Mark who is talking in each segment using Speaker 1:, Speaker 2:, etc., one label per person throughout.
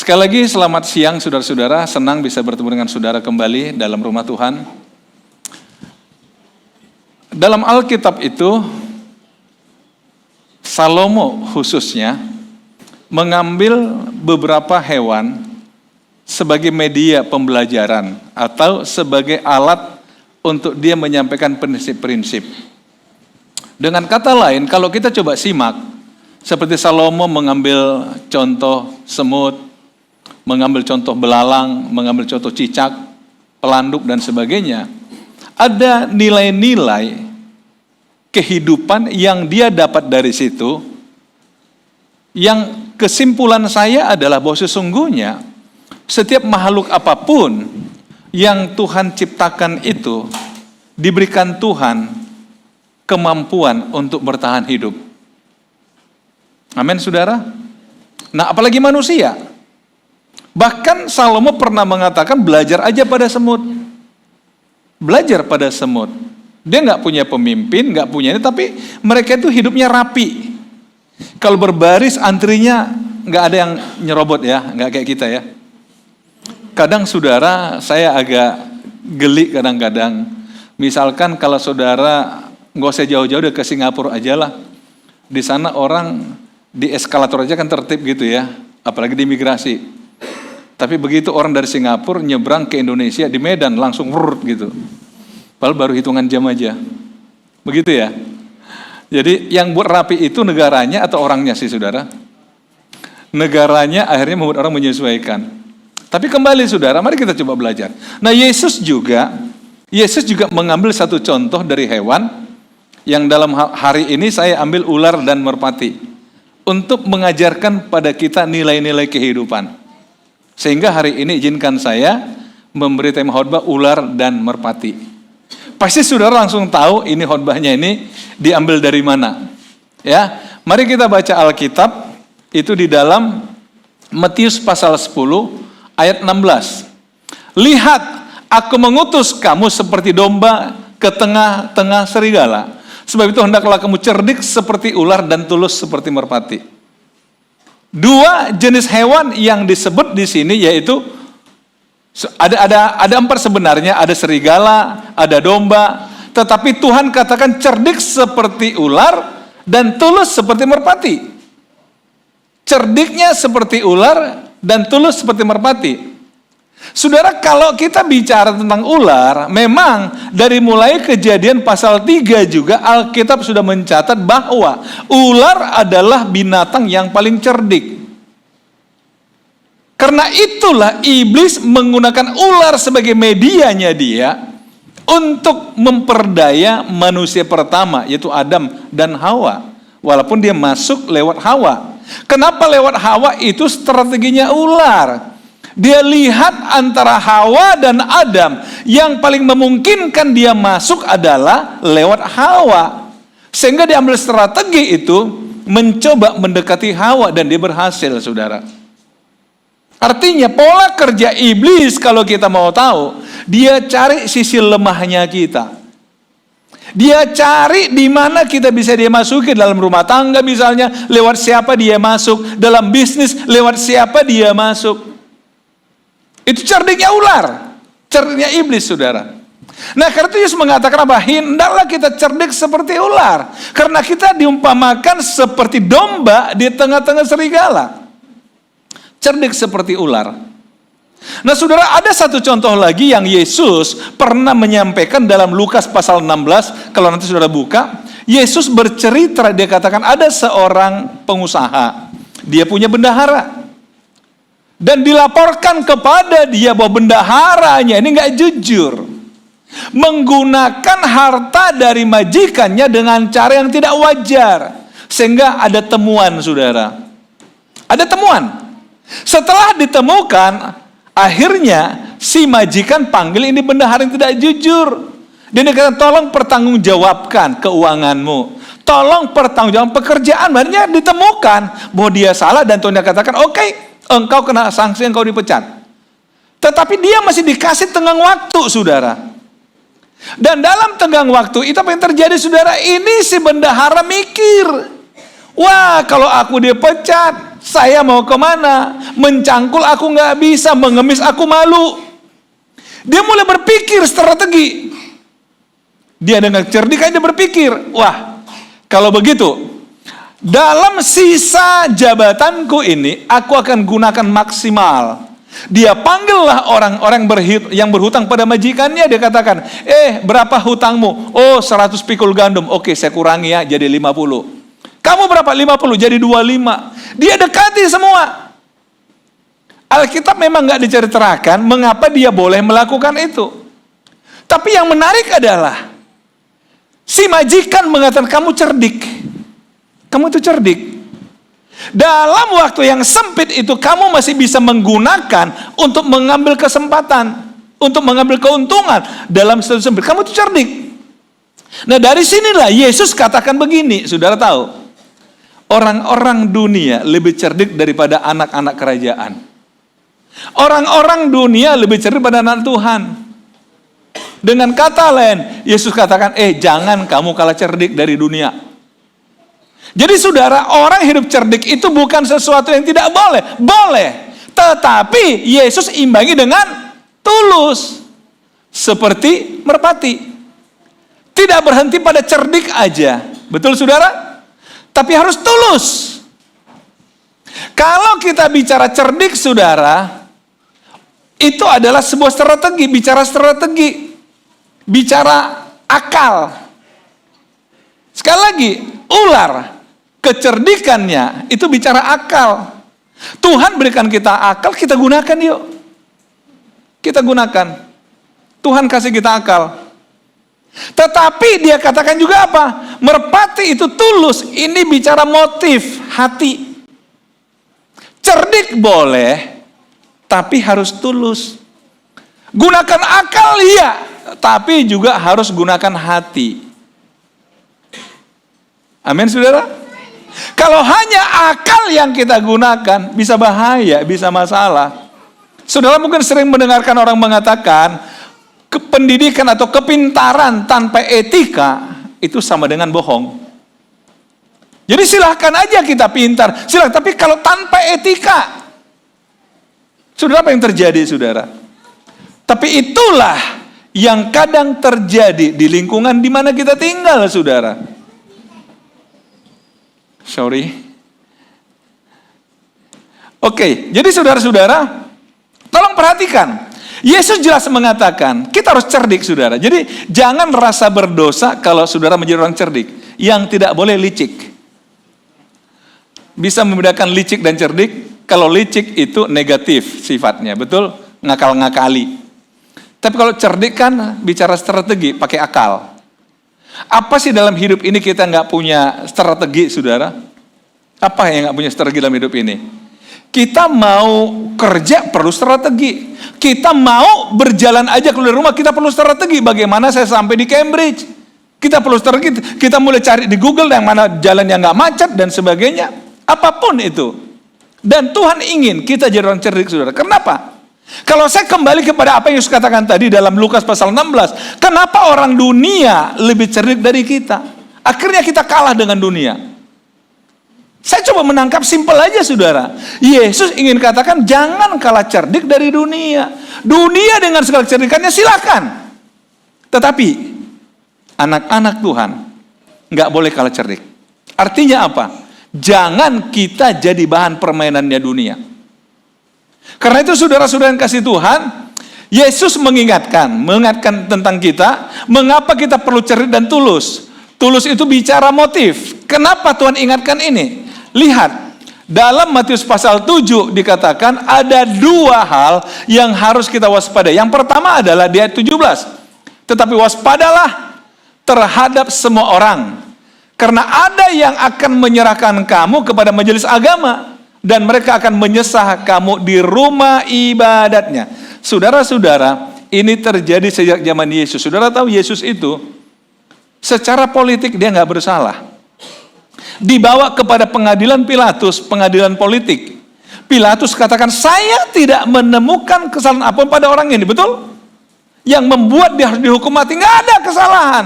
Speaker 1: Sekali lagi selamat siang saudara-saudara, senang bisa bertemu dengan saudara kembali dalam rumah Tuhan. Dalam Alkitab itu, Salomo khususnya mengambil beberapa hewan sebagai media pembelajaran atau sebagai alat untuk dia menyampaikan prinsip-prinsip. Dengan kata lain, kalau kita coba simak, seperti Salomo mengambil contoh semut, mengambil contoh belalang, mengambil contoh cicak, pelanduk dan sebagainya. Ada nilai-nilai kehidupan yang dia dapat dari situ, yang kesimpulan saya adalah bahwa sesungguhnya setiap makhluk apapun yang Tuhan ciptakan itu diberikan Tuhan kemampuan untuk bertahan hidup. Amin, saudara. Nah, apalagi manusia. Bahkan Salomo pernah mengatakan belajar aja pada semut. Belajar pada semut. Dia nggak punya pemimpin, nggak punya ini, tapi mereka itu hidupnya rapi. Kalau berbaris antrinya nggak ada yang nyerobot ya, nggak kayak kita ya. Kadang saudara, saya agak geli kadang-kadang. Misalkan kalau saudara nggak usah jauh-jauh ke Singapura aja lah. Di sana orang di eskalator aja kan tertib gitu ya, apalagi di imigrasi. Tapi begitu orang dari Singapura nyebrang ke Indonesia di Medan langsung wurut gitu. Padahal baru hitungan jam aja. Begitu ya. Jadi yang buat rapi itu negaranya atau orangnya sih saudara? Negaranya akhirnya membuat orang menyesuaikan. Tapi kembali saudara, mari kita coba belajar. Nah, Yesus juga mengambil satu contoh dari hewan yang dalam hari ini saya ambil ular dan merpati untuk mengajarkan pada kita nilai-nilai kehidupan. Sehingga hari ini izinkan saya memberi tema khotbah ular dan merpati. Pasti saudara langsung tahu ini khotbahnya ini diambil dari mana. Ya, mari kita baca Alkitab itu di dalam Matius pasal 10 ayat 16. Lihat, aku mengutus kamu seperti domba ke tengah-tengah serigala. Sebab itu hendaklah kamu cerdik seperti ular dan tulus seperti merpati. Dua jenis hewan yang disebut di sini yaitu ada 4 sebenarnya, ada serigala, ada domba, tetapi Tuhan katakan cerdik seperti ular dan tulus seperti merpati. Cerdiknya seperti ular dan tulus seperti merpati. Saudara, kalau kita bicara tentang ular, memang dari mulai Kejadian pasal 3 juga Alkitab sudah mencatat bahwa ular adalah binatang yang paling cerdik. Karena itulah iblis menggunakan ular sebagai medianya dia untuk memperdaya manusia pertama, yaitu Adam dan Hawa. Walaupun dia masuk lewat Hawa. Kenapa lewat Hawa? Itu strateginya ular. Dia lihat antara Hawa dan Adam, yang paling memungkinkan dia masuk adalah lewat Hawa. Sehingga dia ambil strategi itu, mencoba mendekati Hawa, dan dia berhasil, saudara. Artinya pola kerja iblis kalau kita mau tahu, dia cari sisi lemahnya kita. Dia cari di mana kita bisa dia masuki, dalam rumah tangga misalnya, lewat siapa dia masuk, dalam bisnis, lewat siapa dia masuk. Itu cerdiknya ular, cerdiknya iblis, saudara. Nah, karena itu Yesus mengatakan apa? Hendaklah kita cerdik seperti ular, karena kita diumpamakan seperti domba di tengah-tengah serigala. Cerdik seperti ular. Nah, saudara, ada satu contoh lagi yang Yesus pernah menyampaikan dalam Lukas pasal 16. Kalau nanti saudara buka, Yesus bercerita, dia katakan ada seorang pengusaha, dia punya bendahara. Dan dilaporkan kepada dia bahwa bendaharanya ini nggak jujur, menggunakan harta dari majikannya dengan cara yang tidak wajar, sehingga ada temuan, saudara. Ada temuan. Setelah ditemukan, akhirnya si majikan panggil ini bendahara yang tidak jujur. Dia dikatakan, tolong pertanggungjawabkan keuanganmu, tolong pertanggungjawabkan pekerjaan. Akhirnya ditemukan bahwa dia salah, dan Tuhan katakan, oke, engkau kena sanksi, engkau dipecat. Tetapi dia masih dikasih tenggang waktu, saudara. Dan dalam tenggang waktu itu apa yang terjadi, saudara? Ini si bendahara mikir, wah, kalau aku dipecat, Saya mau kemana? Mencangkul aku nggak bisa, mengemis aku malu. Dia mulai berpikir strategi. Dia dengan cerdik aja berpikir, wah, kalau begitu, dalam sisa jabatanku ini, aku akan gunakan maksimal. Dia panggillah orang-orang yang berhutang pada majikannya. Dia katakan, berapa hutangmu? Oh, 100 pikul gandum. Oke, saya kurangi ya, jadi 50. Kamu berapa? 50, jadi 25. Dia dekati semua. Alkitab memang nggak diceritakan mengapa dia boleh melakukan itu. Tapi yang menarik adalah, si majikan mengatakan, kamu cerdik. Kamu itu cerdik. Dalam waktu yang sempit itu, kamu masih bisa menggunakan untuk mengambil kesempatan, untuk mengambil keuntungan dalam situasi sempit. Kamu itu cerdik. Nah, dari sinilah Yesus katakan begini, saudara tahu, orang-orang dunia lebih cerdik daripada anak-anak kerajaan. Orang-orang dunia lebih cerdik daripada anak Tuhan. Dengan kata lain, Yesus katakan, jangan kamu kalah cerdik dari dunia. Jadi saudara, orang hidup cerdik itu bukan sesuatu yang tidak boleh. Boleh. Tetapi Yesus imbangi dengan tulus. Seperti merpati. Tidak berhenti pada cerdik aja. Betul saudara? Tapi harus tulus. Kalau kita bicara cerdik saudara, itu adalah sebuah strategi. Bicara strategi. Bicara akal. Sekali lagi, ular. Kecerdikannya itu bicara akal. Tuhan berikan kita akal, kita gunakan yuk. Kita gunakan. Tuhan kasih kita akal. Tetapi dia katakan juga apa? Merpati itu tulus. Ini bicara motif hati. Cerdik boleh, tapi harus tulus. Gunakan akal ya, tapi juga harus gunakan hati. Amin saudara? Kalau hanya akal yang kita gunakan, bisa bahaya, bisa masalah. Saudara mungkin sering mendengarkan orang mengatakan, pendidikan atau kepintaran tanpa etika, itu sama dengan bohong. Jadi silahkan aja kita pintar, silahkan, tapi kalau tanpa etika, saudara apa yang terjadi saudara? Tapi itulah yang kadang terjadi di lingkungan di mana kita tinggal saudara. Oke, jadi saudara-saudara, tolong perhatikan. Yesus jelas mengatakan, kita harus cerdik saudara. Jadi jangan rasa berdosa kalau saudara menjadi orang cerdik. Yang tidak boleh licik. Bisa membedakan licik dan cerdik. Kalau licik itu negatif sifatnya, betul? Ngakal-ngakali. Tapi kalau cerdik kan bicara strategi, pakai akal. Apa sih dalam hidup ini kita nggak punya strategi, saudara? Apa yang nggak punya strategi dalam hidup ini? Kita mau kerja perlu strategi. Kita mau berjalan aja keluar rumah, kita perlu strategi. Bagaimana saya sampai di Cambridge? Kita perlu strategi. Kita mulai cari di Google yang mana jalan yang nggak macet dan sebagainya. Apapun itu. Dan Tuhan ingin kita jadi orang cerdik, saudara. Kenapa? Kalau saya kembali kepada apa yang Yesus katakan tadi dalam Lukas pasal 16, kenapa orang dunia lebih cerdik dari kita? Akhirnya kita kalah dengan dunia. Saya coba menangkap simpel aja saudara. Yesus ingin katakan jangan kalah cerdik dari dunia. Dunia dengan segala kecerdikannya silakan. Tetapi anak-anak Tuhan nggak boleh kalah cerdik. Artinya apa? Jangan kita jadi bahan permainannya dunia. Karena itu saudara-saudara yang kasih Tuhan, Yesus mengingatkan tentang kita, mengapa kita perlu cerdik dan tulus. Tulus itu bicara motif. Kenapa Tuhan ingatkan ini? Lihat, dalam Matius pasal 7 dikatakan ada dua hal yang harus kita waspadai. Yang pertama adalah di ayat 17. Tetapi waspadalah terhadap semua orang. Karena ada yang akan menyerahkan kamu kepada majelis agama. Dan mereka akan menyesah kamu di rumah ibadatnya. Saudara-saudara, ini terjadi sejak zaman Yesus. Saudara tahu Yesus itu secara politik dia nggak bersalah. Dibawa kepada pengadilan Pilatus, pengadilan politik. Pilatus katakan, saya tidak menemukan kesalahan apapun pada orang ini, betul? Yang membuat dia harus dihukum mati, nggak ada kesalahan.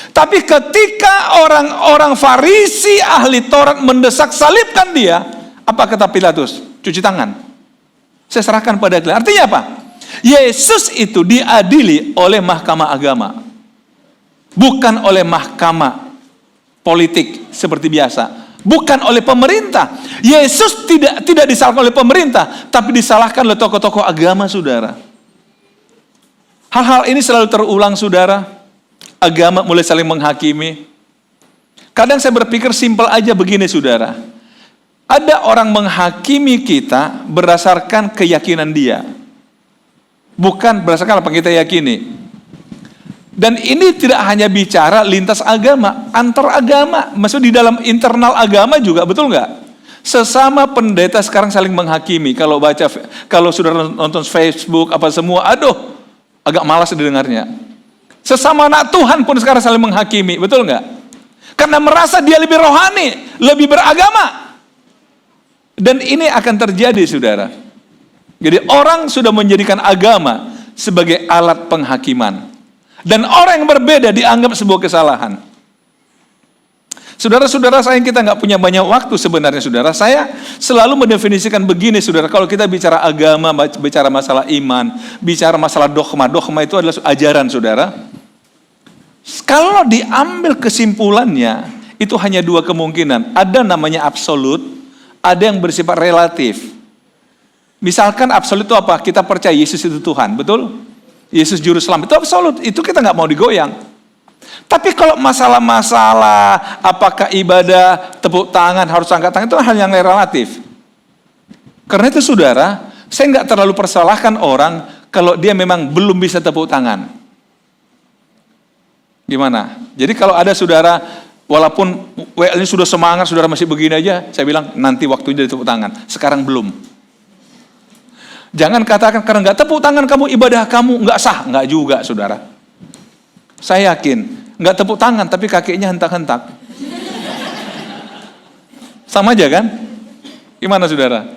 Speaker 1: Tapi ketika orang-orang Farisi ahli Taurat mendesak salibkan dia, Apa kata Pilatus? Cuci tangan. Saya serahkan pada kalian. Artinya apa? Yesus itu diadili oleh mahkamah agama. Bukan oleh mahkamah politik seperti biasa. Bukan oleh pemerintah. Yesus tidak disalahkan oleh pemerintah, tapi disalahkan oleh tokoh-tokoh agama, saudara. Hal-hal ini selalu terulang, saudara. Agama mulai saling menghakimi. Kadang saya berpikir simpel aja begini, saudara. Ada orang menghakimi kita berdasarkan keyakinan dia. Bukan berdasarkan apa yang kita yakini. Dan ini tidak hanya bicara lintas agama, antar agama. Maksud di dalam internal agama juga, betul nggak? Sesama pendeta sekarang saling menghakimi. Kalau sudah nonton Facebook apa semua, aduh, agak malas didengarnya. Sesama anak Tuhan pun sekarang saling menghakimi, betul nggak? Karena merasa dia lebih rohani, lebih beragama. Dan ini akan terjadi, saudara. Jadi orang sudah menjadikan agama sebagai alat penghakiman. Dan orang yang berbeda dianggap sebuah kesalahan. Saudara-saudara saya, kita nggak punya banyak waktu sebenarnya, saudara. Saya selalu mendefinisikan begini, saudara. Kalau kita bicara agama, bicara masalah iman, bicara masalah dogma. Dogma itu adalah ajaran, saudara. Kalau diambil kesimpulannya, itu hanya dua kemungkinan. Ada namanya absolut, ada yang bersifat relatif. Misalkan absolut itu apa? Kita percaya Yesus itu Tuhan, betul? Yesus juru selamat, itu absolut, itu kita nggak mau digoyang. Tapi kalau masalah-masalah apakah ibadah, tepuk tangan, harus angkat tangan, itu hal yang relatif. Karena itu, saudara, saya nggak terlalu persalahkan orang kalau dia memang belum bisa tepuk tangan. Gimana? Jadi kalau ada saudara, walaupun WL-nya sudah semangat, saudara masih begini aja, saya bilang nanti waktunya tepuk tangan, sekarang belum. Jangan katakan karena nggak tepuk tangan kamu, ibadah kamu nggak sah. Nggak juga, saudara. Saya yakin, nggak tepuk tangan tapi kakinya hentak-hentak. Sama aja kan? Gimana, saudara?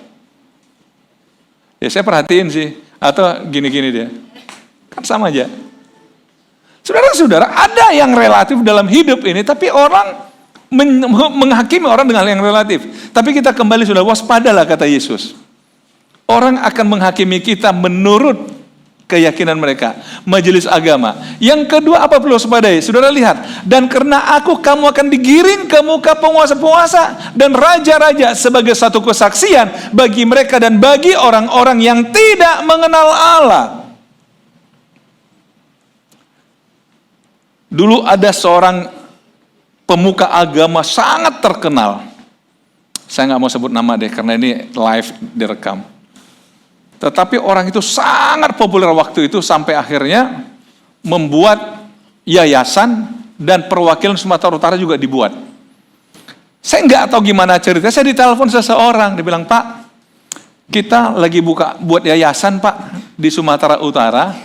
Speaker 1: Ya saya perhatiin sih. Atau gini-gini dia. Kan sama aja. Saudara-saudara, ada yang relatif dalam hidup ini, tapi orang menghakimi orang dengan yang relatif. Tapi kita kembali, sudah waspadalah, kata Yesus. Orang akan menghakimi kita menurut keyakinan mereka. Majelis agama. Yang kedua, apa perlu waspadai? Saudara lihat. Dan karena aku, kamu akan digiring ke muka penguasa-penguasa dan raja-raja sebagai satu kesaksian bagi mereka dan bagi orang-orang yang tidak mengenal Allah. Dulu ada seorang pemuka agama sangat terkenal. Saya nggak mau sebut nama deh, karena ini live direkam. Tetapi orang itu sangat populer waktu itu sampai akhirnya membuat yayasan dan perwakilan Sumatera Utara juga dibuat. Saya nggak tahu gimana ceritanya, saya ditelepon seseorang, dia bilang, Pak, kita lagi buat yayasan, Pak, di Sumatera Utara,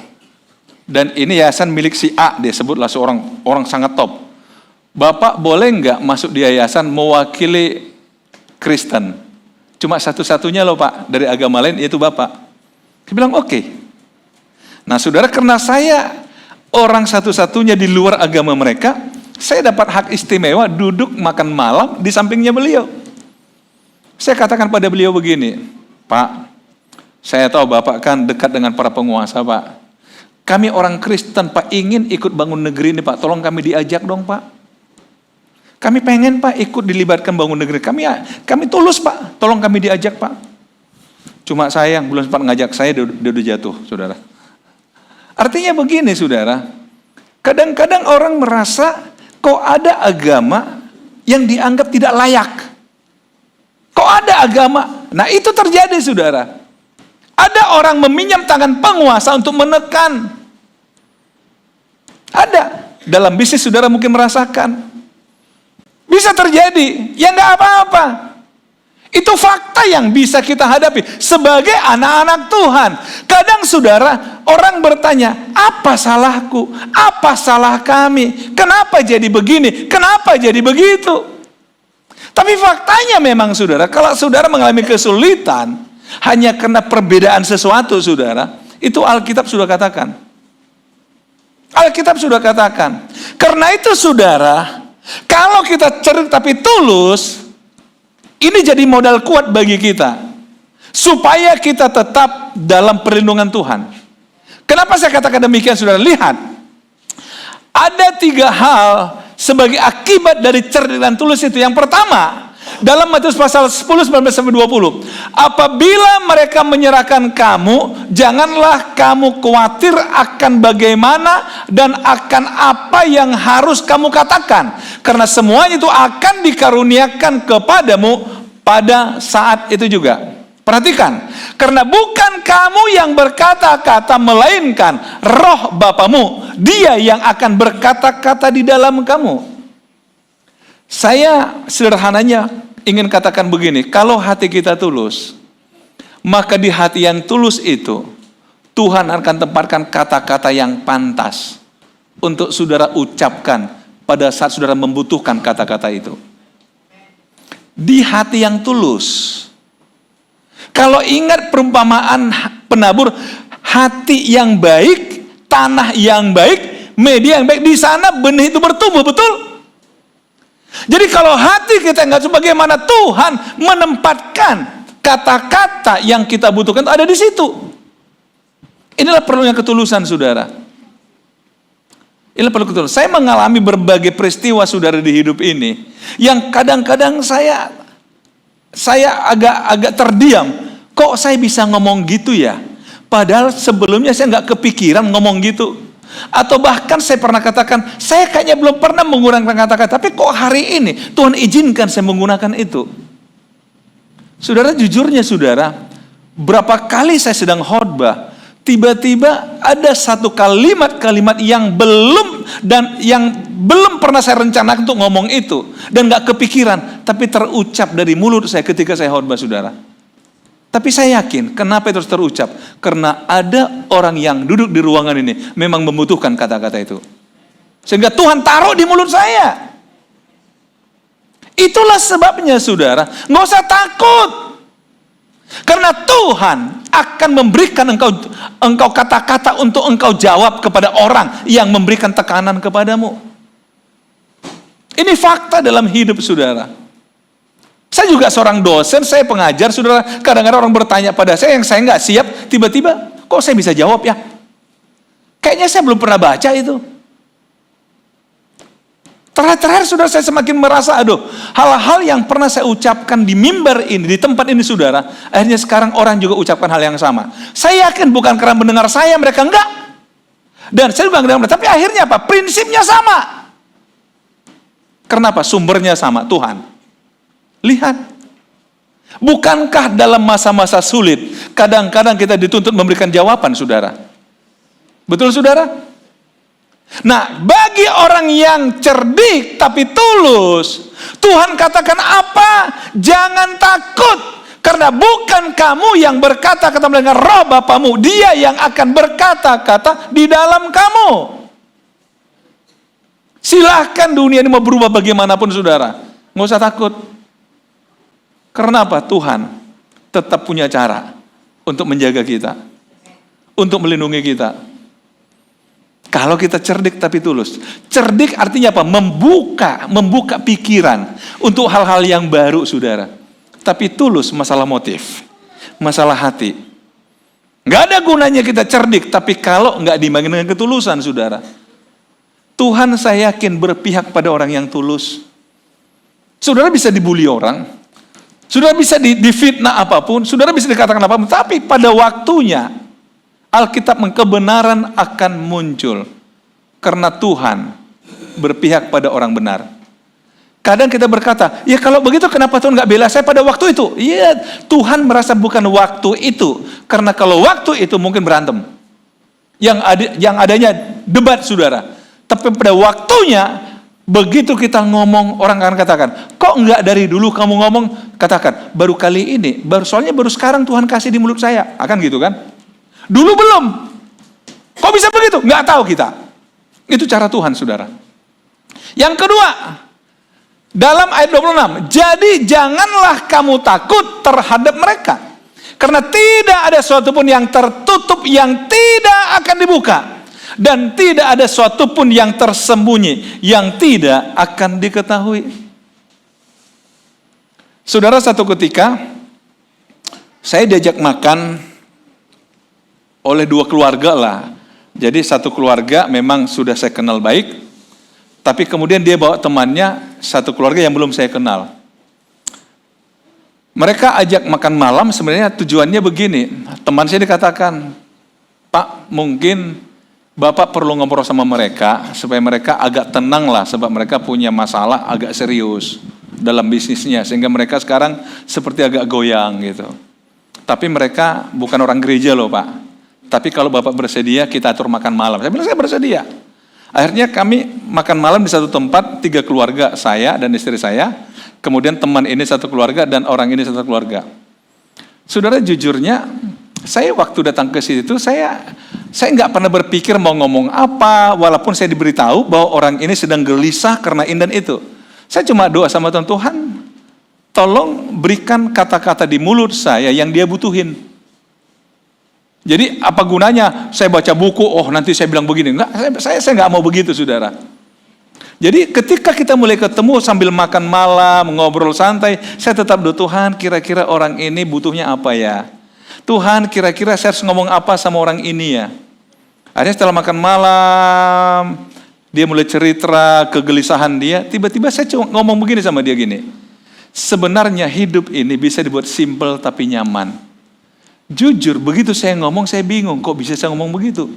Speaker 1: dan ini yayasan milik si A, dia sebutlah seorang orang sangat top. Bapak boleh nggak masuk di yayasan mewakili Kristen? Cuma satu-satunya loh, Pak, dari agama lain, yaitu Bapak. Dia bilang oke. Nah, saudara, karena saya orang satu-satunya di luar agama mereka, saya dapat hak istimewa duduk makan malam di sampingnya beliau. Saya katakan pada beliau begini, Pak, saya tahu Bapak kan dekat dengan para penguasa, Pak. Kami orang Kristen, Pak, ingin ikut bangun negeri ini, Pak. Tolong kami diajak dong, Pak. Kami pengen, Pak, ikut dilibatkan bangun negeri. Kami tulus, Pak. Tolong kami diajak, Pak. Cuma sayang, belum sempat ngajak saya, dia udah jatuh, saudara. Artinya begini, saudara. Kadang-kadang orang merasa, kok ada agama yang dianggap tidak layak. Kok ada agama? Nah, itu terjadi, saudara. Ada orang meminjam tangan penguasa untuk menekan. Ada. Dalam bisnis, saudara mungkin merasakan. Bisa terjadi, ya nggak apa-apa. Itu fakta yang bisa kita hadapi sebagai anak-anak Tuhan. Kadang, saudara, orang bertanya, apa salahku? Apa salah kami? Kenapa jadi begini? Kenapa jadi begitu? Tapi faktanya memang, saudara, kalau saudara mengalami kesulitan hanya karena perbedaan sesuatu, saudara, itu Alkitab sudah katakan. Alkitab sudah katakan. Karena itu, saudara, kalau kita cerdik tapi tulus, Ini jadi modal kuat bagi kita, supaya kita tetap dalam perlindungan Tuhan. Kenapa saya katakan demikian, saudara? Lihat, ada 3 hal sebagai akibat dari cerdik dan tulus itu. Yang pertama, dalam Matius pasal 10, 19-20. Apabila mereka menyerahkan kamu, janganlah kamu khawatir akan bagaimana dan akan apa yang harus kamu katakan. Karena semuanya itu akan dikaruniakan kepadamu pada saat itu juga. Perhatikan, karena bukan kamu yang berkata-kata, melainkan Roh Bapamu, Dia yang akan berkata-kata di dalam kamu. Saya sederhananya ingin katakan begini, kalau hati kita tulus, maka di hati yang tulus itu, Tuhan akan tempatkan kata-kata yang pantas untuk saudara ucapkan pada saat saudara membutuhkan kata-kata itu. Di hati yang tulus. Kalau ingat perumpamaan penabur, hati yang baik, tanah yang baik, media yang baik, di sana benih itu bertumbuh, betul? Jadi kalau hati kita nggak sebagaimana Tuhan menempatkan kata-kata yang kita butuhkan itu ada di situ. Inilah perlunya ketulusan, saudara. Inilah perlu ketulusan. Saya mengalami berbagai peristiwa, saudara, di hidup ini, yang kadang-kadang saya agak terdiam. Kok saya bisa ngomong gitu ya? Padahal sebelumnya saya nggak kepikiran ngomong gitu. Atau bahkan saya pernah katakan, saya kayaknya belum pernah menggunakan kata-kata, tapi kok hari ini Tuhan izinkan saya menggunakan itu. Saudara, jujurnya saudara, berapa kali saya sedang khotbah, tiba-tiba ada satu kalimat-kalimat yang belum pernah saya rencanakan untuk ngomong itu, dan gak kepikiran, tapi terucap dari mulut saya ketika saya khotbah, saudara. Tapi saya yakin, kenapa itu harus terucap? Karena ada orang yang duduk di ruangan ini memang membutuhkan kata-kata itu, sehingga Tuhan taruh di mulut saya. Itulah sebabnya, saudara, nggak usah takut, karena Tuhan akan memberikan engkau kata-kata untuk engkau jawab kepada orang yang memberikan tekanan kepadamu. Ini fakta dalam hidup, saudara. Saya juga seorang dosen, saya pengajar, saudara. Kadang-kadang orang bertanya pada saya yang saya nggak siap, tiba-tiba, kok saya bisa jawab ya? Kayaknya saya belum pernah baca itu. Terakhir, saudara, saya semakin merasa, hal-hal yang pernah saya ucapkan di mimbar ini, di tempat ini, saudara, akhirnya sekarang orang juga ucapkan hal yang sama. Saya yakin bukan karena mendengar saya, mereka enggak. Dan saya juga mendengar, tapi akhirnya apa? Prinsipnya sama. Kenapa? Sumbernya sama, Tuhan. Lihat, bukankah dalam masa-masa sulit, kadang-kadang kita dituntut memberikan jawaban, saudara? Betul, saudara? Nah, bagi orang yang cerdik tapi tulus, Tuhan katakan apa? Jangan takut, karena bukan kamu yang berkata-kata, melainkan Roh Bapamu, Dia yang akan berkata-kata di dalam kamu. Silahkan dunia ini mau berubah bagaimanapun, saudara, nggak usah takut. Karena apa? Tuhan tetap punya cara untuk menjaga kita, untuk melindungi kita. Kalau kita cerdik tapi tulus. Cerdik artinya apa? Membuka pikiran untuk hal-hal yang baru, saudara. Tapi tulus masalah motif, masalah hati. Nggak ada gunanya kita cerdik, tapi kalau nggak diimbangi dengan ketulusan, saudara. Tuhan, saya yakin, berpihak pada orang yang tulus. Saudara bisa dibully orang, saudara bisa difitnah apapun, saudara bisa dikatakan apapun, tapi pada waktunya Alkitab kebenaran akan muncul, karena Tuhan berpihak pada orang benar. Kadang kita berkata, ya kalau begitu kenapa Tuhan nggak bela saya pada waktu itu? Iya, Tuhan merasa bukan waktu itu, karena kalau waktu itu mungkin berantem, yang adanya debat, saudara. Tapi pada waktunya, begitu kita ngomong, orang akan katakan, kok enggak dari dulu kamu ngomong? Katakan, baru kali ini, soalnya baru sekarang Tuhan kasih di mulut saya. Akan gitu kan? Dulu belum. Kok bisa begitu? Enggak tahu kita. Itu cara Tuhan, saudara. Yang kedua, dalam ayat 26, jadi janganlah kamu takut terhadap mereka, karena tidak ada sesuatu pun yang tertutup yang tidak akan dibuka, dan tidak ada sesuatu pun yang tersembunyi yang tidak akan diketahui. Saudara, satu ketika saya diajak makan oleh dua keluarga lah. Jadi satu keluarga memang sudah saya kenal baik, tapi kemudian dia bawa temannya, satu keluarga yang belum saya kenal. Mereka ajak makan malam, sebenarnya tujuannya begini. Teman saya dikatakan, Pak, mungkin Bapak perlu ngobrol sama mereka, supaya mereka agak tenang lah, sebab mereka punya masalah agak serius dalam bisnisnya, sehingga mereka sekarang seperti agak goyang gitu. Tapi mereka bukan orang gereja loh Pak. Tapi kalau Bapak bersedia, kita atur makan malam. Saya bilang, saya bersedia. Akhirnya kami makan malam di satu tempat, 3 keluarga, saya dan istri saya, kemudian teman ini satu keluarga, dan orang ini satu keluarga. Saudara, jujurnya, saya waktu datang ke situ, saya nggak pernah berpikir mau ngomong apa, walaupun saya diberitahu bahwa orang ini sedang gelisah karena ini dan itu. Saya cuma doa sama Tuhan, Tuhan, tolong berikan kata-kata di mulut saya yang dia butuhin. Jadi apa gunanya saya baca buku, oh nanti saya bilang begini. Enggak, saya nggak mau begitu, saudara. Jadi ketika kita mulai ketemu sambil makan malam, ngobrol santai, saya tetap doa, Tuhan kira-kira orang ini butuhnya apa ya? Tuhan kira-kira saya harus ngomong apa sama orang ini ya? Akhirnya setelah makan malam, dia mulai cerita kegelisahan dia, tiba-tiba saya cuma ngomong begini sama dia gini. Sebenarnya hidup ini bisa dibuat simple tapi nyaman. Jujur, begitu saya ngomong, saya bingung, kok bisa saya ngomong begitu?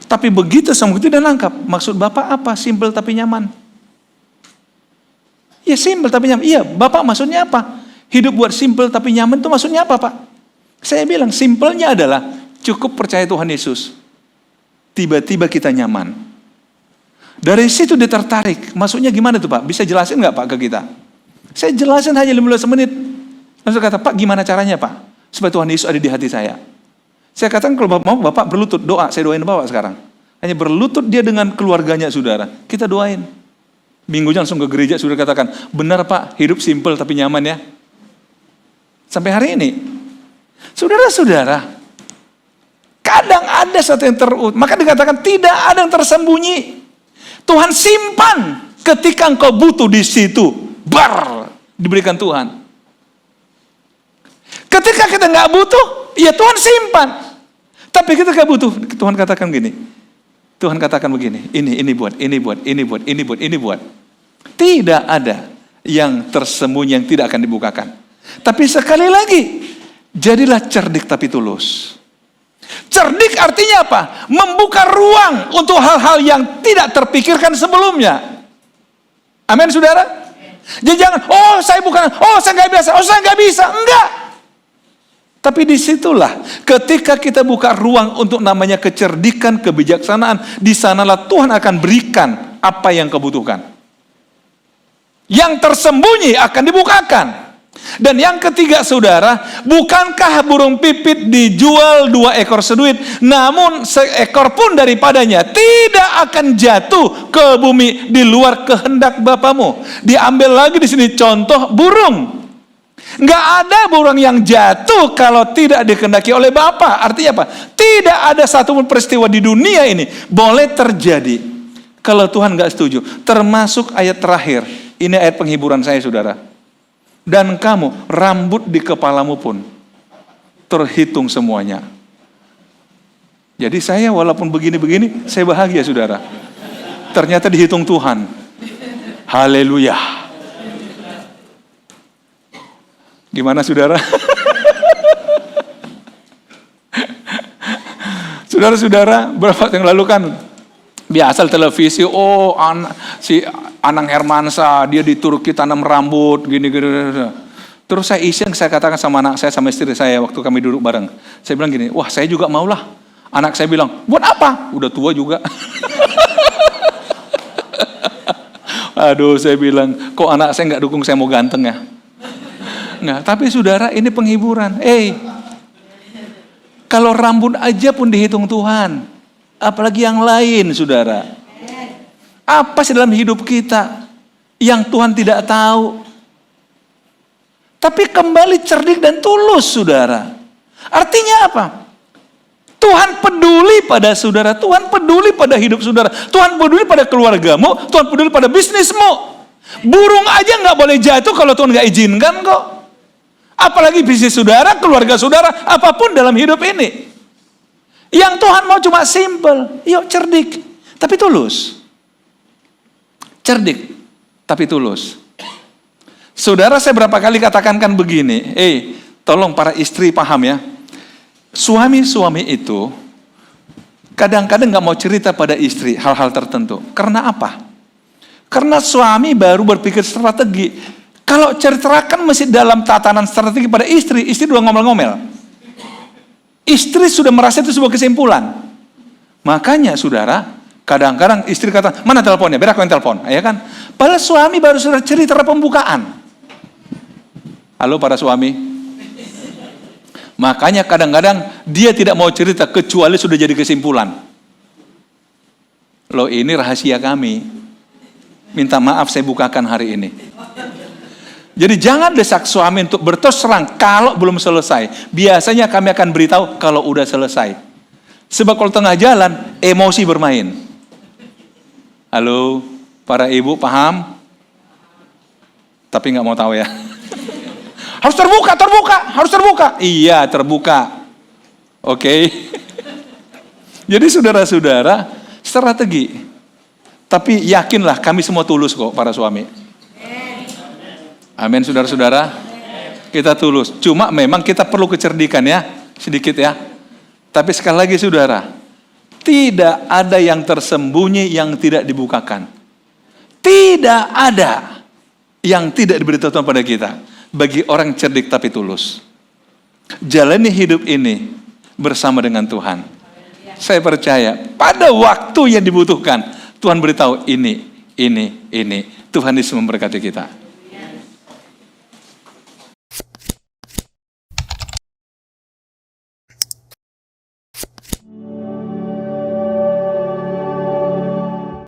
Speaker 1: Tapi begitu sama begitu dia nangkap, maksud Bapak apa? Simple tapi nyaman. Ya simple tapi nyaman. Iya, Bapak maksudnya apa? Hidup buat simple tapi nyaman itu maksudnya apa Pak? Saya bilang, simpelnya adalah cukup percaya Tuhan Yesus. Tiba-tiba kita nyaman. Dari situ dia tertarik. Maksudnya gimana tuh Pak? Bisa jelasin nggak Pak ke kita? Saya jelasin hanya 15 menit. Langsung kata, Pak gimana caranya Pak? Supaya Tuhan Yesus ada di hati saya. Saya katakan kalau Bapak mau, Bapak berlutut, doa. Saya doain Bapak sekarang. Hanya berlutut dia dengan keluarganya, saudara. Kita doain. Minggunya langsung ke gereja, sudah katakan, benar Pak, hidup simple tapi nyaman ya. Sampai hari ini. Saudara-saudara, kadang ada satu yang maka dikatakan tidak ada yang tersembunyi. Tuhan simpan ketika engkau butuh di situ. Diberikan Tuhan. Ketika kita nggak butuh, ya Tuhan simpan. Tapi ketika butuh, Tuhan katakan gini. Tuhan katakan begini, ini buat. Tidak ada yang tersembunyi yang tidak akan dibukakan. Tapi sekali lagi, jadilah cerdik tapi tulus. Cerdik artinya apa? Membuka ruang untuk hal-hal yang tidak terpikirkan sebelumnya. Amin, saudara? Jadi jangan, saya nggak biasa, saya nggak bisa. Enggak. Tapi disitulah ketika kita buka ruang untuk namanya kecerdikan, kebijaksanaan, di sanalah Tuhan akan berikan apa yang kau butuhkan. Yang tersembunyi akan dibukakan. Dan yang ketiga saudara, bukankah burung pipit dijual 2 ekor seduit, namun seekor pun daripadanya tidak akan jatuh ke bumi di luar kehendak Bapamu. Diambil lagi di sini contoh burung. Nggak ada burung yang jatuh kalau tidak dikehendaki oleh Bapa. Artinya apa? Tidak ada satupun peristiwa di dunia ini boleh terjadi kalau Tuhan nggak setuju. Termasuk ayat terakhir. Ini ayat penghiburan saya, saudara. Dan kamu, rambut di kepalamu pun terhitung semuanya. Jadi saya walaupun begini-begini, saya bahagia, saudara. Ternyata dihitung Tuhan. Haleluya. Gimana saudara? Saudara-saudara, beberapa waktu yang lalu kan biasa televisi, si Anang Hermansyah, dia di Turki tanam rambut, gini. Terus saya iseng, saya katakan sama anak saya, sama istri saya waktu kami duduk bareng. Saya bilang gini, wah saya juga maulah. Anak saya bilang, buat apa? Udah tua juga. Aduh, saya bilang, kok anak saya nggak dukung saya mau ganteng ya? Nah, tapi saudara, ini penghiburan. Kalau rambut aja pun dihitung Tuhan, apalagi yang lain, saudara. Apa sih dalam hidup kita yang Tuhan tidak tahu? Tapi kembali cerdik dan tulus, saudara. Artinya apa? Tuhan peduli pada saudara, Tuhan peduli pada hidup saudara, Tuhan peduli pada keluargamu, Tuhan peduli pada bisnismu. Burung aja nggak boleh jatuh kalau Tuhan nggak izinkan kok. Apalagi bisnis saudara, keluarga saudara, apapun dalam hidup ini. Yang Tuhan mau cuma simple, yuk cerdik, tapi tulus. Cerdik, tapi tulus. Saudara, saya berapa kali katakan kan begini, tolong para istri paham ya. Suami-suami itu kadang-kadang gak mau cerita pada istri hal-hal tertentu. Karena apa? Karena suami baru berpikir strategi. Kalau ceritakan masih dalam tatanan strategi pada istri udah ngomel-ngomel. Istri sudah merasa itu sebuah kesimpulan. Makanya saudara, kadang-kadang istri kata, mana teleponnya? Biar aku yang telepon, ya kan? Padahal suami baru sudah cerita pembukaan. Halo para suami. Makanya kadang-kadang dia tidak mau cerita kecuali sudah jadi kesimpulan. Loh, ini rahasia kami. Minta maaf saya bukakan hari ini. Jadi jangan desak suami untuk berterus terang kalau belum selesai. Biasanya kami akan beritahu kalau udah selesai. Sebab kalau tengah jalan, emosi bermain. Halo, para ibu paham? Tapi nggak mau tahu ya. Harus terbuka. Iya, terbuka. Oke. Jadi saudara-saudara, strategi. Tapi yakinlah kami semua tulus kok para suami. Amin, saudara-saudara. Kita tulus. Cuma memang kita perlu kecerdikan ya, sedikit ya. Tapi sekali lagi saudara, tidak ada yang tersembunyi yang tidak dibukakan. Tidak ada yang tidak diberitahu pada kita. Bagi orang cerdik tapi tulus. Jalani hidup ini bersama dengan Tuhan. Saya percaya pada waktu yang dibutuhkan, Tuhan beritahu ini. Tuhan Yesus memberkati kita.